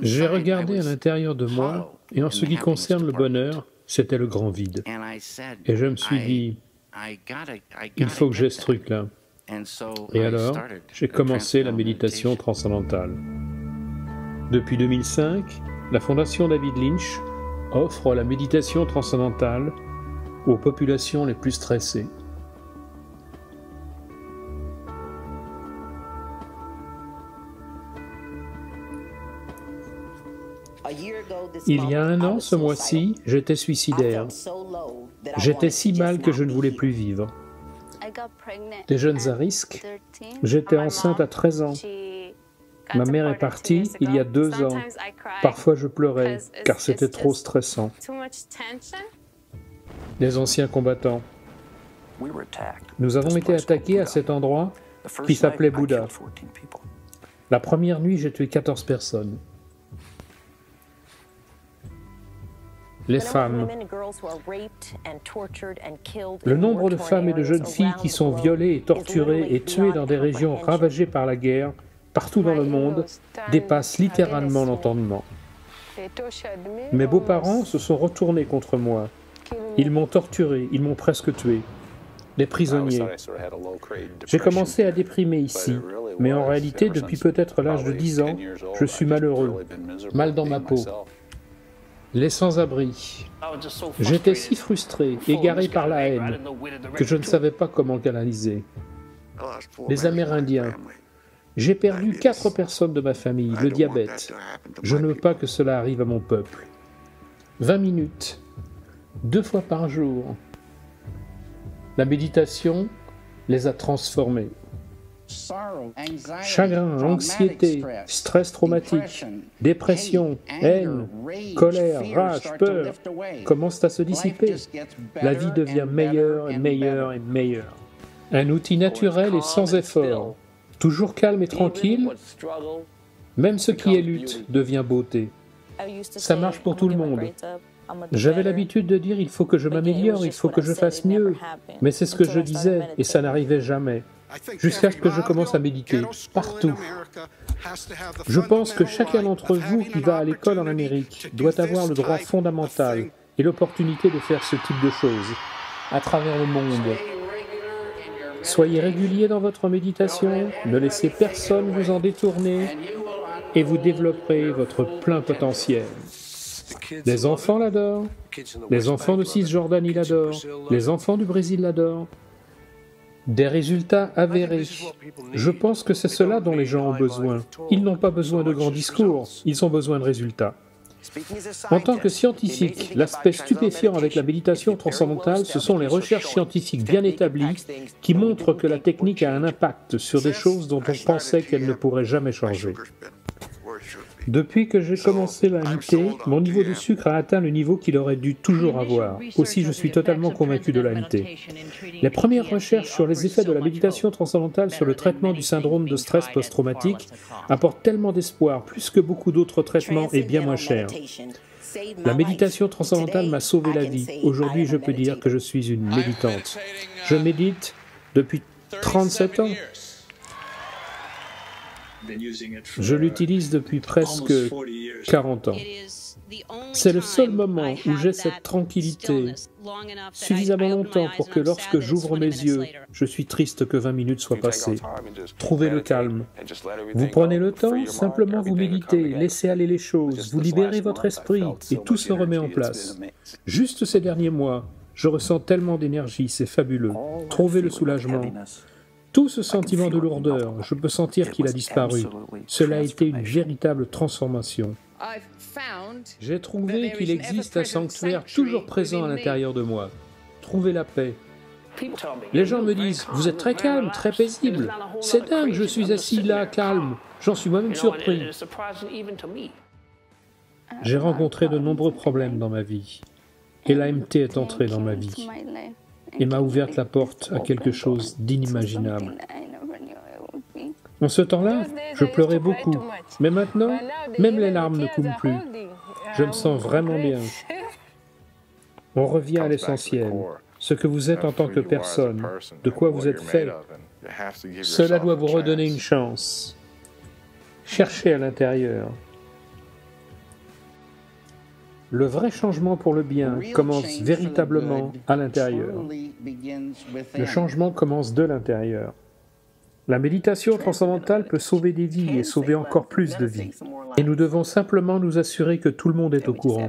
J'ai regardé à l'intérieur de moi, et en ce qui concerne le bonheur, c'était le grand vide. Et je me suis dit, il faut que j'ai ce truc-là. Et alors, j'ai commencé la méditation transcendantale. Depuis 2005, la Fondation David Lynch offre la méditation transcendantale aux populations les plus stressées. Il y a un an, ce mois-ci, j'étais suicidaire. J'étais si mal que je ne voulais plus vivre. Des jeunes à risque. J'étais enceinte à 13 ans. Ma mère est partie il y a 2 ans. Parfois je pleurais, car c'était trop stressant. Des anciens combattants. Nous avons été attaqués à cet endroit qui s'appelait Bouddha. La première nuit, j'ai tué 14 personnes. Les femmes. Le nombre de femmes et de jeunes filles qui sont violées et torturées et tuées dans des régions ravagées par la guerre, partout dans le monde, dépasse littéralement l'entendement. Mes beaux-parents se sont retournés contre moi. Ils m'ont torturé, ils m'ont presque tué. Des prisonniers. J'ai commencé à déprimer ici, mais en réalité, depuis peut-être l'âge de 10 ans, je suis malheureux, mal dans ma peau. Les sans-abri. J'étais si frustré, égaré par la haine, que je ne savais pas comment canaliser. Les Amérindiens. J'ai perdu 4 personnes de ma famille, le diabète. Je ne veux pas que cela arrive à mon peuple. 20 minutes, 2 fois par jour. La méditation les a transformés. Chagrin, anxiété, stress traumatique, dépression, haine, colère, rage, peur commencent à se dissiper. La vie devient meilleure et meilleure et meilleure. Un outil naturel et sans effort, toujours calme et tranquille, même ce qui est lutte devient beauté. Ça marche pour tout le monde. J'avais l'habitude de dire il faut que je m'améliore, il faut que je fasse mieux, mais c'est ce que je disais et ça n'arrivait jamais. Jusqu'à ce que je commence à méditer, partout. Je pense que chacun d'entre vous qui va à l'école en Amérique doit avoir le droit fondamental et l'opportunité de faire ce type de choses, à travers le monde. Soyez réguliers dans votre méditation, ne laissez personne vous en détourner, et vous développerez votre plein potentiel. Les enfants l'adorent, les enfants de Cisjordanie l'adorent, les enfants du Brésil l'adorent. Des résultats avérés. Je pense que c'est cela dont les gens ont besoin. Ils n'ont pas besoin de grands discours, ils ont besoin de résultats. En tant que scientifique, l'aspect stupéfiant avec la méditation transcendantale, ce sont les recherches scientifiques bien établies qui montrent que la technique a un impact sur des choses dont on pensait qu'elles ne pourraient jamais changer. Depuis que j'ai commencé l'AMT, mon niveau de sucre a atteint le niveau qu'il aurait dû toujours avoir. Aussi, je suis totalement convaincu de l'AMT. Les premières recherches sur les effets de la méditation transcendantale sur le traitement du syndrome de stress post-traumatique apportent tellement d'espoir, plus que beaucoup d'autres traitements et bien moins chers. La méditation transcendantale m'a sauvé la vie. Aujourd'hui, je peux dire que je suis une méditante. Je médite depuis 37 ans. Je l'utilise depuis presque 40 ans. C'est le seul moment où j'ai cette tranquillité suffisamment longtemps pour que lorsque j'ouvre mes yeux, je suis triste que 20 minutes soient passées. Trouvez le calme. Vous prenez le temps, simplement vous méditez, laissez aller les choses, vous libérez votre esprit et tout se remet en place. Juste ces derniers mois, je ressens tellement d'énergie, c'est fabuleux. Trouvez le soulagement. Tout ce sentiment de lourdeur, je peux sentir qu'il a disparu. Cela a été une véritable transformation. J'ai trouvé qu'il existe un sanctuaire toujours présent à l'intérieur de moi. Trouvez la paix. Les gens me disent, vous êtes très calme, très paisible. C'est dingue, je suis assis là, calme. J'en suis moi-même surpris. J'ai rencontré de nombreux problèmes dans ma vie. Et l'AMT est entrée dans ma vie. Et m'a ouvert la porte à quelque chose d'inimaginable. En ce temps-là, je pleurais beaucoup, mais maintenant, même les larmes ne coulent plus. Je me sens vraiment bien. On revient à l'essentiel, ce que vous êtes en tant que personne, de quoi vous êtes fait. Cela doit vous redonner une chance. Cherchez à l'intérieur. Le vrai changement pour le bien commence véritablement à l'intérieur. Le changement commence de l'intérieur. La méditation transcendantale peut sauver des vies et sauver encore plus de vies. Et nous devons simplement nous assurer que tout le monde est au courant.